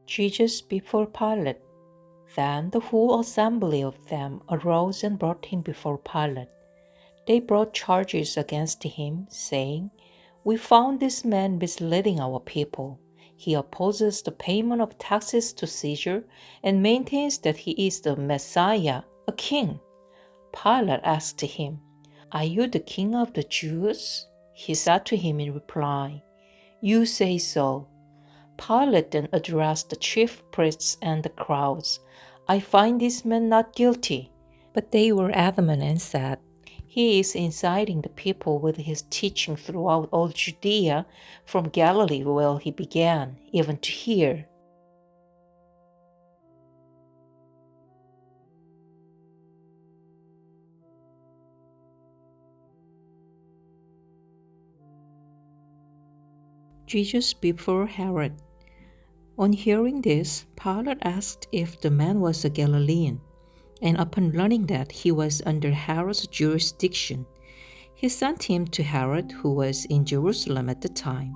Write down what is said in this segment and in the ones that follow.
Jesus before Pilate. Then the whole assembly of them arose and brought him before Pilate. They brought charges against him, saying, "We found this man misleading our people. He opposes the payment of taxes to Caesar and maintains that he is the Messiah, a king." Pilate asked him, "Are you the king of the Jews?" He said to him in reply, "You say so." Pilate then addressed the chief priests and the crowds. "I find this man not guilty." But they were adamant and said, "He is inciting the people with his teaching throughout all Judea, from Galilee where he began, even to here." Jesus before Herod. On hearing this, Pilate asked if the man was a Galilean, and upon learning that he was under Herod's jurisdiction, he sent him to Herod, who was in Jerusalem at the time.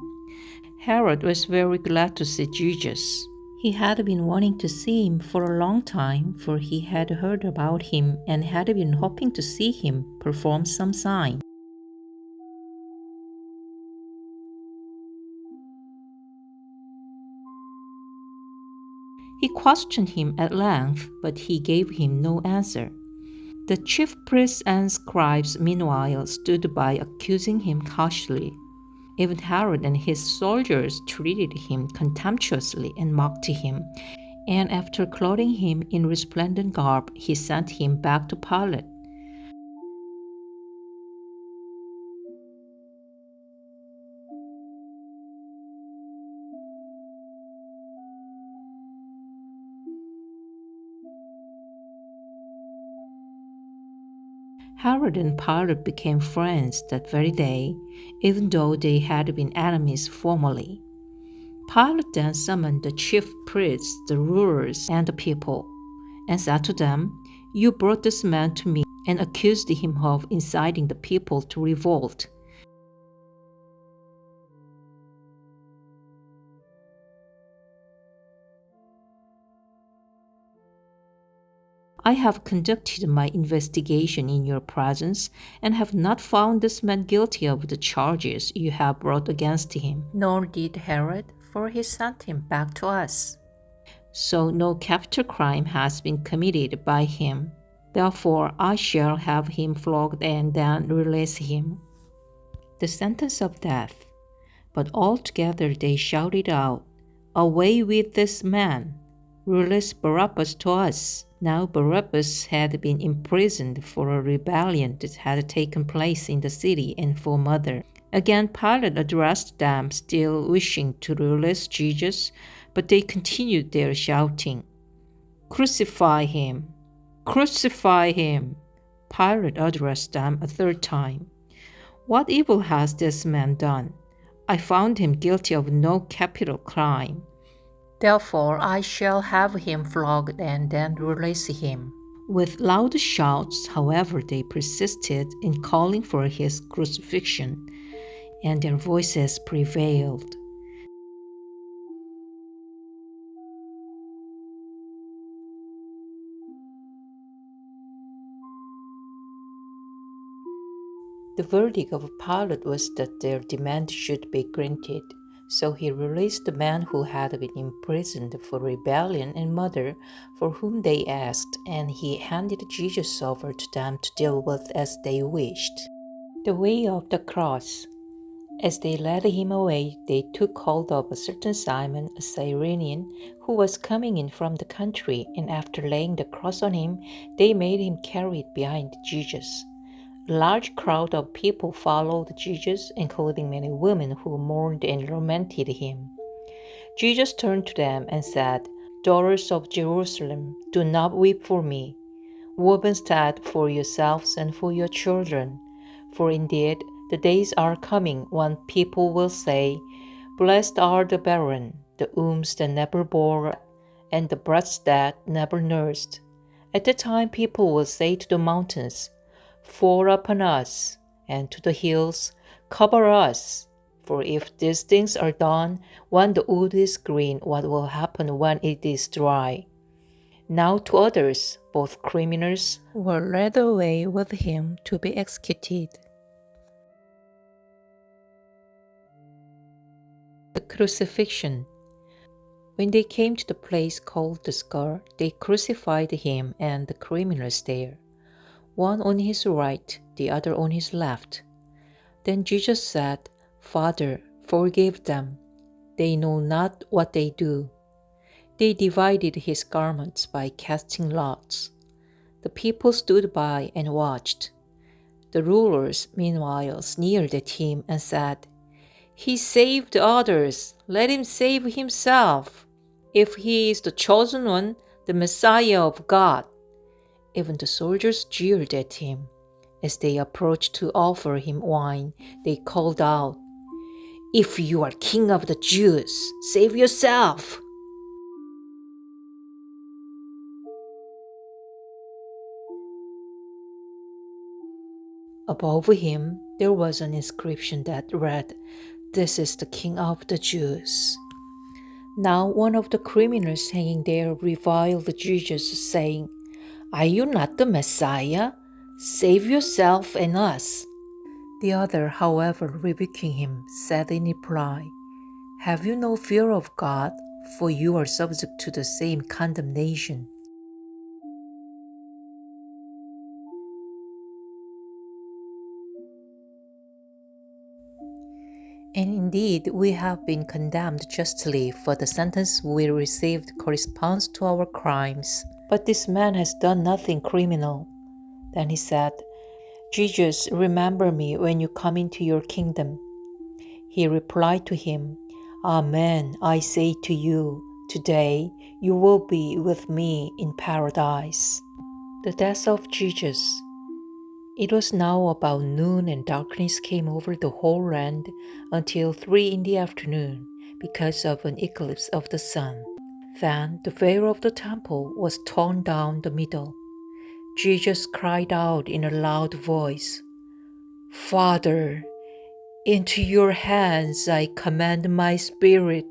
Herod was very glad to see Jesus. He had been wanting to see him for a long time, for he had heard about him and had been hoping to see him perform some sign. He questioned him at length, but he gave him no answer. The chief priests and scribes meanwhile stood by accusing him harshly. Even Herod and his soldiers treated him contemptuously and mocked him, and after clothing him in resplendent garb, he sent him back to Pilate. Herod and Pilate became friends that very day, even though they had been enemies formerly. Pilate then summoned the chief priests, the rulers, and the people, and said to them, "You brought this man to me and accused him of inciting the people to revolt. I have conducted my investigation in your presence and have not found this man guilty of the charges you have brought against him." Nor did Herod, for he sent him back to us. So no capital crime has been committed by him. Therefore I shall have him flogged and then release him. The sentence of death. But altogether they shouted out, "Away with this man! Release Barabbas to us." Now Barabbas had been imprisoned for a rebellion that had taken place in the city and for murder. Again Pilate addressed them, still wishing to release Jesus, but they continued their shouting, "Crucify him! Crucify him!" Pilate addressed them a third time. "What evil has this man done? I found him guilty of no capital crime. Therefore I shall have him flogged and then release him." With loud shouts, however, they persisted in calling for his crucifixion, and their voices prevailed. The verdict of Pilate was that their demand should be granted, so he released the man who had been imprisoned for rebellion and murder, for whom they asked, and he handed Jesus over to them to deal with as they wished. The way of the cross. As they led him away, they took hold of a certain Simon, a Cyrenian, who was coming in from the country, and after laying the cross on him, they made him carry it behind Jesus. A large crowd of people followed Jesus, including many women who mourned and lamented him. Jesus turned to them and said, "Daughters of Jerusalem, do not weep for me. Weep instead for yourselves and for your children. For indeed, the days are coming when people will say, 'Blessed are the barren, the wombs that never bore, and the breasts that never nursed.' At that time people will say to the mountains, 'Fall upon us,' and to the hills, 'Cover us.' For if these things are done when the wood is green, what will happen when it is dry? Now to others, both criminals, were led away with him to be executed. The crucifixion. When they came to the place called the Skull, they crucified him and the criminals there, one on his right, the other on his left. Then Jesus said, "Father, forgive them. They know not what they do." They divided his garments by casting lots. The people stood by and watched. The rulers, meanwhile, sneered at him and said, "He saved others. Let him save himself. If he is the chosen one, the Messiah of God." Even the soldiers jeered at him. As they approached to offer him wine, they called out, "If you are king of the Jews, save yourself." Above him, there was an inscription that read, "This is the King of the Jews." Now one of the criminals hanging there reviled Jesus, saying, "Are you not the Messiah? Save yourself and us." The other, however, rebuking him, said in reply, "Have you no fear of God? For you are subject to the same condemnation." And indeed, we have been condemned justly, for the sentence we received corresponds to our crimes. But this man has done nothing criminal. Then he said, "Jesus, remember me when you come into your kingdom." He replied to him, "Amen, I say to you, today you will be with me in paradise." The death of Jesus. It was now about noon, and darkness came over the whole land until 3 in the afternoon because of an eclipse of the sun. Then the veil of the temple was torn down the middle. Jesus cried out in a loud voice, "Father, into your hands I commend my spirit."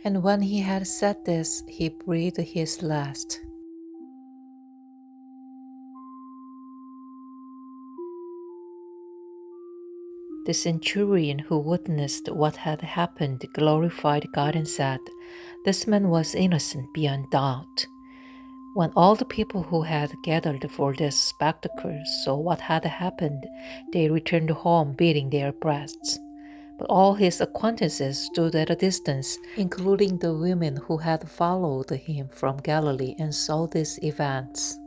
And when he had said this, he breathed his last. The centurion who witnessed what had happened glorified God and said, "This man was innocent beyond doubt." When all the people who had gathered for this spectacle saw what had happened, they returned home beating their breasts. But all his acquaintances stood at a distance, including the women who had followed him from Galilee and saw these events.